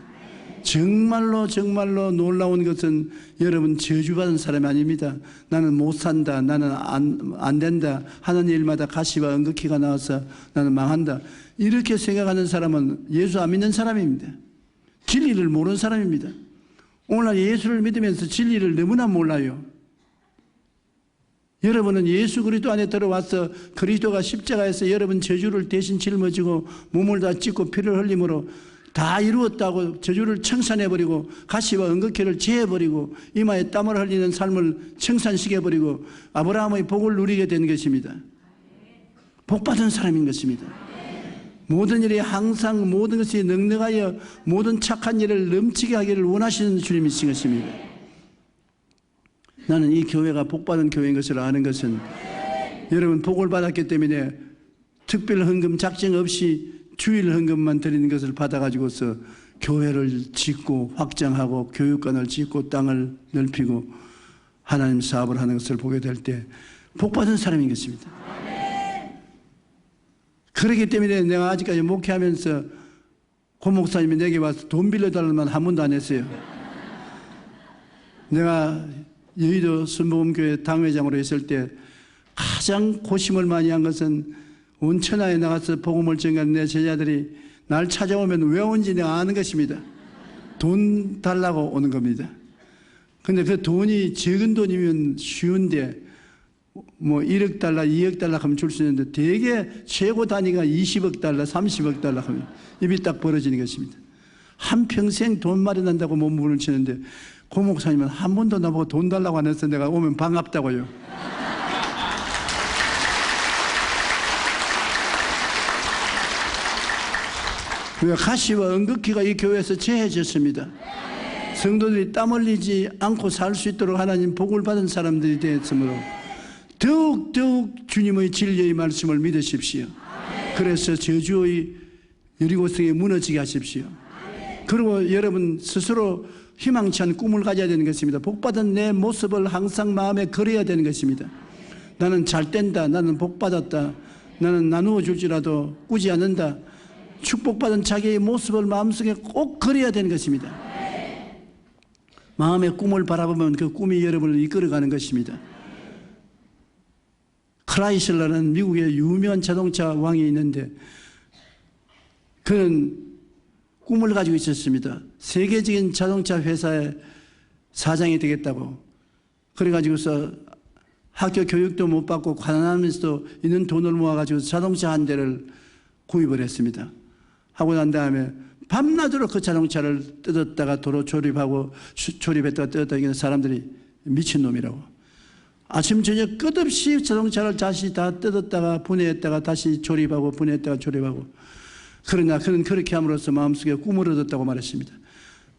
A: 정말로 놀라운 것은 여러분 저주받은 사람이 아닙니다. 나는 못 산다, 나는 안 된다, 하는 일마다 가시와 은극히가 나와서 나는 망한다, 이렇게 생각하는 사람은 예수 안 믿는 사람입니다. 진리를 모르는 사람입니다. 오늘날 예수를 믿으면서 진리를 너무나 몰라요. 여러분은 예수 그리스도 안에 들어와서 그리스도가 십자가에서 여러분 저주를 대신 짊어지고 몸을 다 찢고 피를 흘림으로 다 이루었다고 저주를 청산해버리고 가시와 은극히를 제해버리고 이마에 땀을 흘리는 삶을 청산시켜버리고 아브라함의 복을 누리게 된 것입니다. 복받은 사람인 것입니다. 모든 일에 항상 모든 것이 넉넉하여 모든 착한 일을 넘치게 하기를 원하시는 주님이신 것입니다. 나는 이 교회가 복받은 교회인 것을 아는 것은 여러분 복을 받았기 때문에 특별 헌금 작정 없이 주일 헌금만 드리는 것을 받아가지고서 교회를 짓고 확장하고 교육관을 짓고 땅을 넓히고 하나님 사업을 하는 것을 보게 될 때 복받은 사람인 것입니다. 그렇기 때문에 내가 아직까지 목회하면서 고 목사님이 내게 와서 돈 빌려달라는 말 한 번도 안 했어요. 내가 여의도 순복음교회 당회장으로 있을 때 가장 고심을 많이 한 것은 온 천하에 나가서 복음을 전하는 내 제자들이 날 찾아오면 왜 온지 내가 아는 것입니다. 돈 달라고 오는 겁니다. 근데 그 돈이 적은 돈이면 쉬운데 뭐 1억 달러, 2억 달러 하면 줄 수 있는데 대개 최고 단위가 20억 달러, 30억 달러 하면 입이 딱 벌어지는 것입니다. 한평생 돈 마련한다고 몸부림을 치는데 고 목사님은 한 번도 나보고 돈 달라고 안 해서 내가 오면 반갑다고요. 왜 가시와 은극기가 이 교회에서 제해졌습니다. 성도들이 땀 흘리지 않고 살 수 있도록 하나님 복을 받은 사람들이 되었으므로 더욱 주님의 진리의 말씀을 믿으십시오. 그래서 저주의 여리고성이 무너지게 하십시오. 그리고 여러분 스스로 희망찬 꿈을 가져야 되는 것입니다. 복받은 내 모습을 항상 마음에 그려야 되는 것입니다. 나는 잘 된다. 나는 복받았다. 나는 나누어 줄지라도 꾸지 않는다. 축복받은 자기의 모습을 마음속에 꼭 그려야 되는 것입니다. 마음의 꿈을 바라보면 그 꿈이 여러분을 이끌어가는 것입니다. 크라이슬러는 미국의 유명한 자동차 왕이 있는데 그는 꿈을 가지고 있었습니다. 세계적인 자동차 회사의 사장이 되겠다고. 그래가지고서 학교 교육도 못 받고 가난하면서도 있는 돈을 모아가지고 자동차 한 대를 구입을 했습니다. 하고 난 다음에 밤낮으로 그 자동차를 뜯었다가 도로 조립하고 조립했다가 뜯었다가 이게 사람들이 미친놈이라고. 아침 저녁 끝없이 자동차를 다시 다 뜯었다가 분해했다가 다시 조립하고 분해했다가 조립하고. 그러나 그는 그렇게 함으로써 마음속에 꿈을 얻었다고 말했습니다.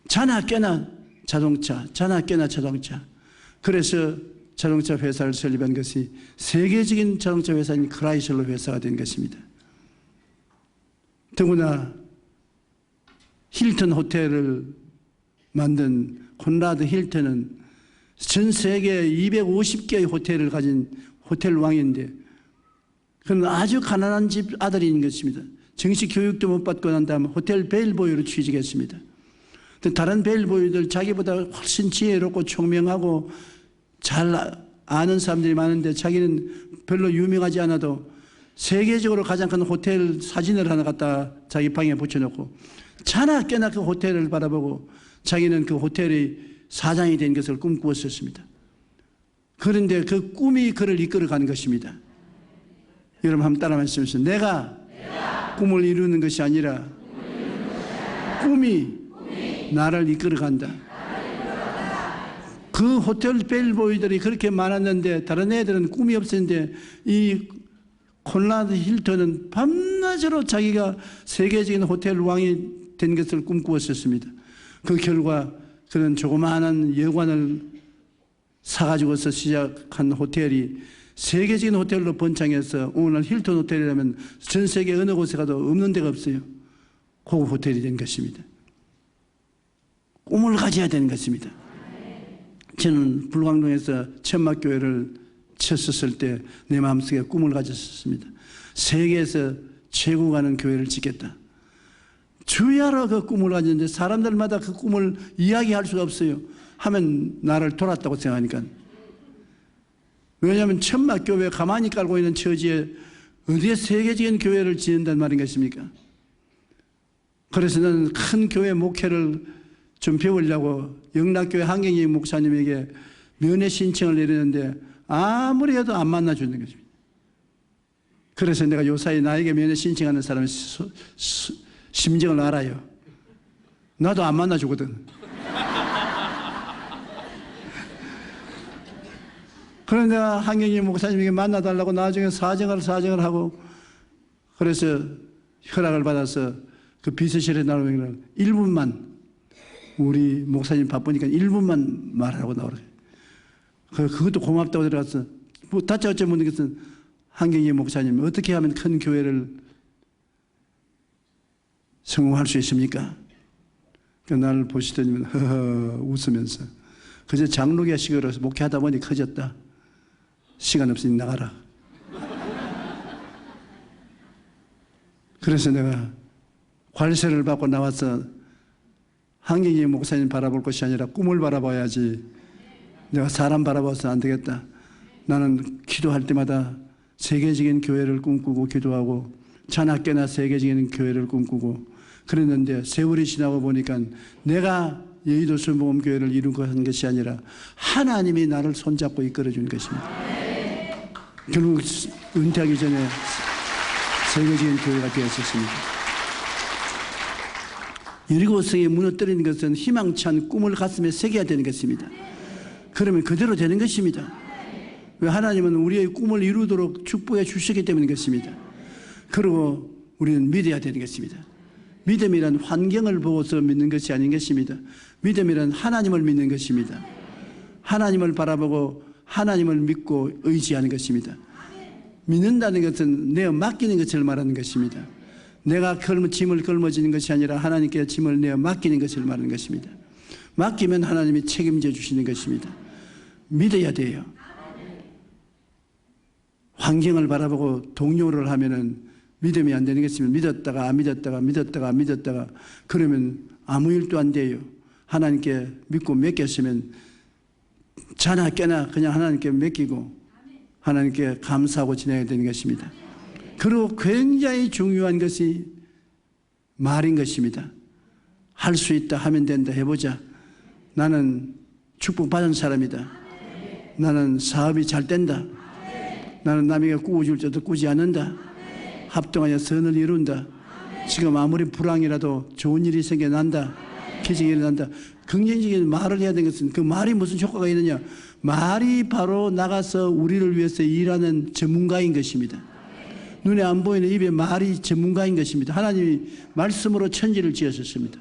A: 자나 깨나 자동차, 자나 깨나 자동차. 그래서 자동차 회사를 설립한 것이 세계적인 자동차 회사인 크라이슬러 회사가 된 것입니다. 더구나 힐튼 호텔을 만든 콘라드 힐튼은 전 세계 250개의 호텔을 가진 호텔 왕인데 그는 아주 가난한 집 아들인 것입니다. 정식 교육도 못 받고 난 다음에 호텔 베일보이로 취직했습니다. 다른 베일보이들 자기보다 훨씬 지혜롭고 총명하고 잘 아는 사람들이 많은데 자기는 별로 유명하지 않아도 세계적으로 가장 큰 호텔 사진을 하나 갖다 자기 방에 붙여놓고 자나 깨나 그 호텔을 바라보고 자기는 그 호텔의 사장이 된 것을 꿈꾸었었습니다. 그런데 그 꿈이 그를 이끌어가는 것입니다. 여러분 한번 따라 말씀하세요. 내가 꿈을 이루는 것이 아니라 꿈이 나를 이끌어간다. 그 호텔 벨보이들이 그렇게 많았는데 다른 애들은 꿈이 없었는데 이 콘라드 힐튼은 밤낮으로 자기가 세계적인 호텔 왕이 된 것을 꿈꾸었었습니다. 그 결과 그는 조그마한 여관을 사가지고서 시작한 호텔이 세계적인 호텔로 번창해서 오늘 힐튼 호텔이라면 전 세계 어느 곳에 가도 없는 데가 없어요. 고급 호텔이 된 것입니다. 꿈을 가져야 되는 것입니다. 저는 불광동에서 천막교회를 쳤었을 때 내 마음속에 꿈을 가졌었습니다. 세계에서 최고 가는 교회를 짓겠다. 주야로 그 꿈을 가졌는데 사람들마다 그 꿈을 이야기할 수가 없어요. 하면 나를 돌았다고 생각하니까. 왜냐하면 천막교회 가만히 깔고 있는 처지에 어디에 세계적인 교회를 짓는단 말인 것입니까? 그래서 나는 큰 교회 목회를 좀 배우려고 영락교회 한경희 목사님에게 면회 신청을 내리는데 아무리 해도 안 만나주는 것입니다. 그래서 내가 요사이 나에게 면회 신청하는 사람의 심정을 알아요. 나도 안 만나주거든. 그런데 내가 한경희 목사님에게 만나달라고 나중에 사정을 하고 그래서 허락을 받아서 그 비서실에 나오면 1분만 우리 목사님 바쁘니까 1분만 말하라고 나오래요. 그것도 고맙다고 들어가서 뭐 다짜고짜 묻는 것은 한경희 목사님 어떻게 하면 큰 교회를 성공할 수 있습니까? 나를 보시더니 허허 웃으면서 그저 장로교식으로 목회하다 보니 커졌다. 시간 없으니 나가라. 그래서 내가 관세를 받고 나와서 한경희 목사님 바라볼 것이 아니라 꿈을 바라봐야지 내가 사람 바라봐서 안 되겠다. 나는 기도할 때마다 세계적인 교회를 꿈꾸고 기도하고 자나깨나 세계적인 교회를 꿈꾸고 그랬는데 세월이 지나고 보니까 내가 여의도 순복음교회를 이루고 한 것이 아니라 하나님이 나를 손잡고 이끌어준 것입니다. 결국 은퇴하기 전에 세계적인 교회가 되었었습니다. 여리고성이 무너뜨리는 것은 희망찬 꿈을 가슴에 새겨야 되는 것입니다. 그러면 그대로 되는 것입니다. 왜 하나님은 우리의 꿈을 이루도록 축복해 주셨기 때문인 것입니다. 그리고 우리는 믿어야 되는 것입니다. 믿음이란 환경을 보고서 믿는 것이 아닌 것입니다. 믿음이란 하나님을 믿는 것입니다. 하나님을 바라보고 하나님을 믿고 의지하는 것입니다. 믿는다는 것은 내어 맡기는 것을 말하는 것입니다. 내가 짐을 걸머지는 것이 아니라 하나님께 짐을 내어 맡기는 것을 말하는 것입니다. 맡기면 하나님이 책임져 주시는 것입니다. 믿어야 돼요. 환경을 바라보고 동요를 하면은 믿음이 안 되는 것입니다. 믿었다가 안 믿었다가 믿었다가 안 믿었다가 그러면 아무 일도 안 돼요. 하나님께 믿고 맡겼으면 자나 깨나 그냥 하나님께 맡기고 하나님께 감사하고 지내야 되는 것입니다. 그리고 굉장히 중요한 것이 말인 것입니다. 할 수 있다, 하면 된다, 해보자. 나는 축복받은 사람이다. 나는 사업이 잘 된다. 나는 남에게 꾸어줄 때도 꾸지 않는다. 합동하여 선을 이룬다. 지금 아무리 불황이라도 좋은 일이 생겨난다. 기적이 일어난다. 긍정적인 말을 해야 되는 것은 그 말이 무슨 효과가 있느냐. 말이 바로 나가서 우리를 위해서 일하는 전문가인 것입니다. 눈에 안 보이는 입의 말이 전문가인 것입니다. 하나님이 말씀으로 천지를 지으셨습니다.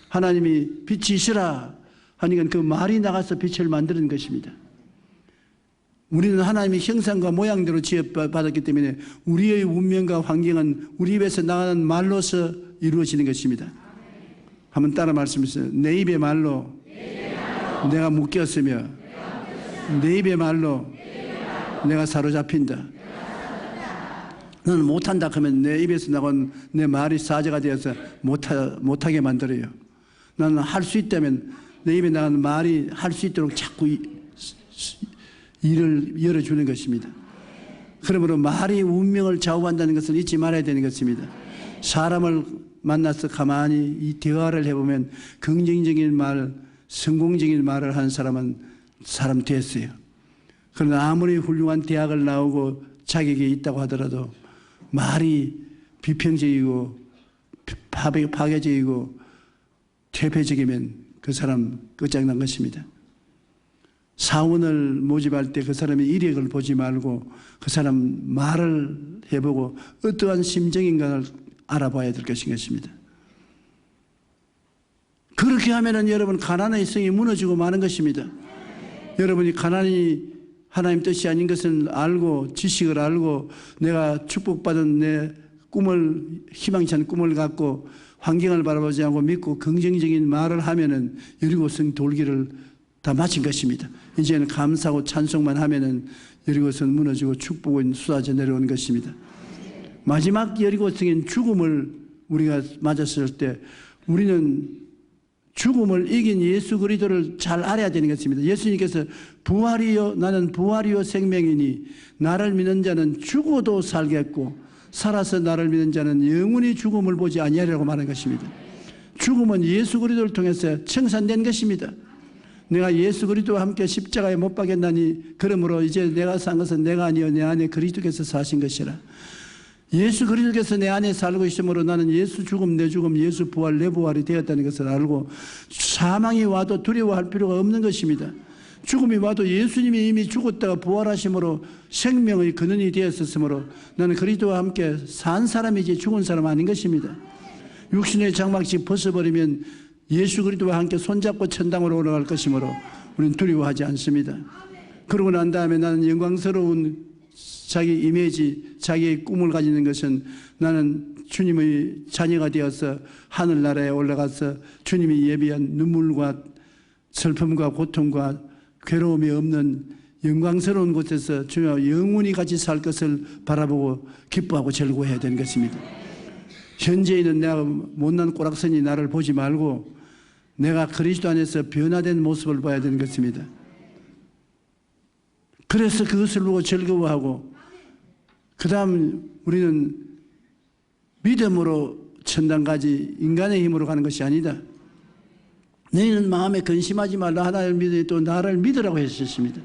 A: 하나님이 빛이 있으라 하니까 그 말이 나가서 빛을 만드는 것입니다. 우리는 하나님의 형상과 모양대로 지어받았기 때문에 우리의 운명과 환경은 우리 입에서 나가는 말로서 이루어지는 것입니다. 한번 따라 말씀하세요. 내 입의 말로 내가 묶였으며 내 입의 말로 내가 사로잡힌다. 너는 못한다 하면 내 입에서 나온 내 말이 사자가 되어서 못하게 만들어요. 나는 할 수 있다면 내 입에 나가는 말이 할 수 있도록 자꾸 일을 열어주는 것입니다. 그러므로 말이 운명을 좌우한다는 것을 잊지 말아야 되는 것입니다. 사람을 만나서 가만히 이 대화를 해보면 긍정적인 말, 성공적인 말을 하는 사람은 사람 됐어요. 그러나 아무리 훌륭한 대학을 나오고 자격이 있다고 하더라도 말이 비평적이고 파괴적이고 퇴폐적이면 그 사람 끝장난 것입니다. 사원을 모집할 때 그 사람의 이력을 보지 말고 그 사람 말을 해보고 어떠한 심정인가를 알아봐야 될 것입니다. 그렇게 하면은 여러분 가난의 성이 무너지고 마는 것입니다. 여러분이 가난이 하나님 뜻이 아닌 것을 알고 지식을 알고 내가 축복받은 내 꿈을 희망치 않은 꿈을 갖고 환경을 바라보지 않고 믿고 긍정적인 말을 하면은 여리고성 돌기를 다 마친 것입니다. 이제는 감사하고 찬송만 하면은 여리고성은 무너지고 축복은 쏟아져 내려오는 것입니다. 마지막 여리고성인 죽음을 우리가 맞았을 때 우리는 죽음을 이긴 예수 그리스도를 잘 알아야 되는 것입니다. 예수님께서 부활이요 나는 부활이요 생명이니 나를 믿는 자는 죽어도 살겠고 살아서 나를 믿는 자는 영원히 죽음을 보지 아니하리라고 말한 것입니다. 죽음은 예수 그리스도를 통해서 청산된 것입니다. 내가 예수 그리스도와 함께 십자가에 못 박였나니 그러므로 이제 내가 산 것은 내가 아니요 내 안에 그리스도께서 사신 것이라. 예수 그리스도께서 내 안에 살고 있으므로 나는 예수 죽음 내 죽음 예수 부활 내 부활이 되었다는 것을 알고 사망이 와도 두려워할 필요가 없는 것입니다. 죽음이 와도 예수님이 이미 죽었다가 부활하심으로 생명의 근원이 되었었으므로 나는 그리스도와 함께 산 사람이지 죽은 사람 아닌 것입니다. 육신의 장막씩 벗어버리면 예수 그리스도와 함께 손잡고 천당으로 올라갈 것이므로 우리는 두려워하지 않습니다. 그러고 난 다음에 나는 영광스러운 자기 이미지, 자기의 꿈을 가지는 것은 나는 주님의 자녀가 되어서 하늘나라에 올라가서 주님이 예비한 눈물과 슬픔과 고통과 괴로움이 없는 영광스러운 곳에서 주여 영원히 같이 살 것을 바라보고 기뻐하고 즐거워해야 되는 것입니다. 현재에는 내가 못난 꼬락선이 나를 보지 말고 내가 그리스도 안에서 변화된 모습을 봐야 되는 것입니다. 그래서 그것을 보고 즐거워하고 그 다음 우리는 믿음으로 천당 가지 인간의 힘으로 가는 것이 아니다. 너희는 마음에 근심하지 말라 하나님을 믿으니 또 나를 믿으라고 하셨습니다.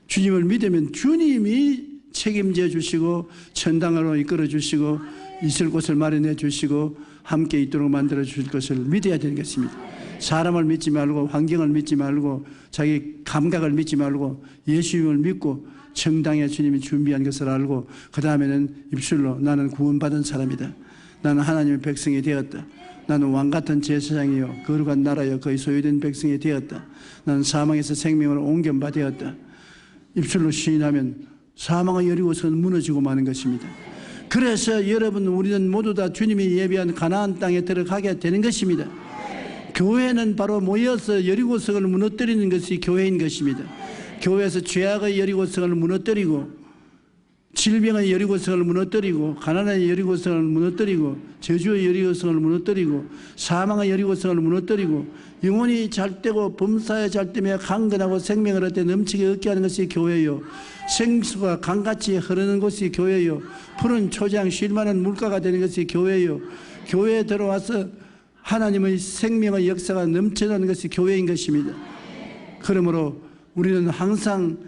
A: 주님을 믿으면 주님이 책임져 주시고 천당으로 이끌어 주시고 있을 곳을 마련해 주시고 함께 있도록 만들어 주실 것을 믿어야 되는 것입니다. 사람을 믿지 말고 환경을 믿지 말고 자기 감각을 믿지 말고 예수님을 믿고 정당에 주님이 준비한 것을 알고 그 다음에는 입술로 나는 구원받은 사람이다. 나는 하나님의 백성이 되었다. 나는 왕같은 제사장이요 거룩한 나라여 거의 소유된 백성이 되었다. 나는 사망에서 생명으로 옮긴 바 되었다. 입술로 시인하면 사망의 여리고성은 무너지고 마는 것입니다. 그래서 여러분, 우리는 모두 다 주님이 예비한 가나안 땅에 들어가게 되는 것입니다. 교회는 바로 모여서 여리고성을 무너뜨리는 것이 교회인 것입니다. 교회에서 죄악의 여리고성을 무너뜨리고, 질병의 여리고성을 무너뜨리고, 가난의 여리고성을 무너뜨리고, 저주의 여리고성을 무너뜨리고, 사망의 여리고성을 무너뜨리고, 영혼이 잘되고 범사에 잘되며 강건하고 생명을 얻되 넘치게 얻게 하는 것이 교회요, 생수가 강같이 흐르는 것이 교회요, 푸른 초장 쉴만한 물가가 되는 것이 교회요, 교회에 들어와서 하나님의 생명의 역사가 넘쳐나는 것이 교회인 것입니다. 그러므로 우리는 항상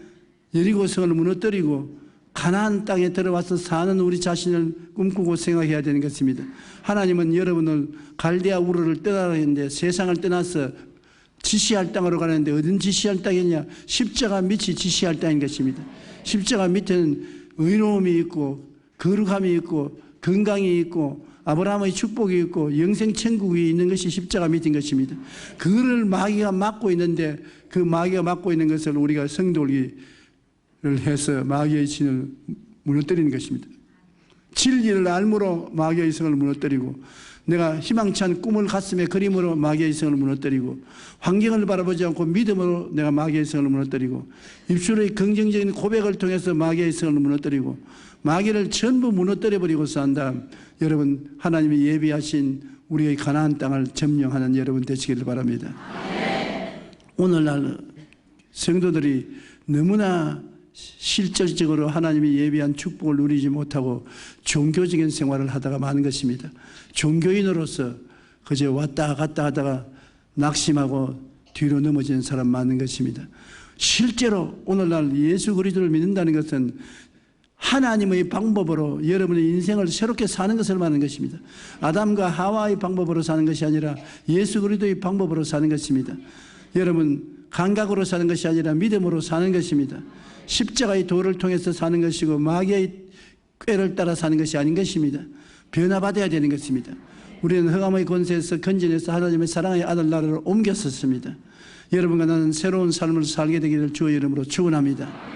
A: 여리고성을 무너뜨리고 가나안 땅에 들어와서 사는 우리 자신을 꿈꾸고 생각해야 되는 것입니다. 하나님은 여러분을 갈대아 우르를 떠나라 했는데, 세상을 떠나서 지시할 땅으로 가는데, 어딘 지시할 땅이냐? 십자가 밑이 지시할 땅인 것입니다. 십자가 밑에는 의로움이 있고 거룩함이 있고 건강이 있고 아브라함의 축복이 있고 영생 천국이 있는 것이 십자가 밑인 것입니다. 그를 마귀가 막고 있는데, 그 마귀가 막고 있는 것을 우리가 성도를 해서 마귀의 진을 무너뜨리는 것입니다. 진리를 알므로 마귀의 성을 무너뜨리고, 내가 희망찬 꿈을 가슴에 그림으로 마귀의 성을 무너뜨리고, 환경을 바라보지 않고 믿음으로 내가 마귀의 성을 무너뜨리고, 입술의 긍정적인 고백을 통해서 마귀의 성을 무너뜨리고, 마귀를 전부 무너뜨려버리고 산 다음, 여러분, 하나님이 예비하신 우리의 가나안 땅을 점령하는 여러분 되시기를 바랍니다. 오늘날 성도들이 너무나 실질적으로 하나님이 예비한 축복을 누리지 못하고 종교적인 생활을 하다가 마는 것입니다. 종교인으로서 그저 왔다 갔다 하다가 낙심하고 뒤로 넘어지는 사람 많은 것입니다. 실제로 오늘날 예수 그리스도를 믿는다는 것은 하나님의 방법으로 여러분의 인생을 새롭게 사는 것을 말하는 것입니다. 아담과 하와의 방법으로 사는 것이 아니라 예수 그리스도의 방법으로 사는 것입니다. 여러분, 감각으로 사는 것이 아니라 믿음으로 사는 것입니다. 십자가의 도를 통해서 사는 것이고 마귀의 꾀를 따라 사는 것이 아닌 것입니다. 변화받아야 되는 것입니다. 우리는 흑암의 권세에서 건져내서 하나님의 사랑의 아들 나라로 옮겼었습니다. 여러분과 나는 새로운 삶을 살게 되기를 주의 이름으로 축원합니다.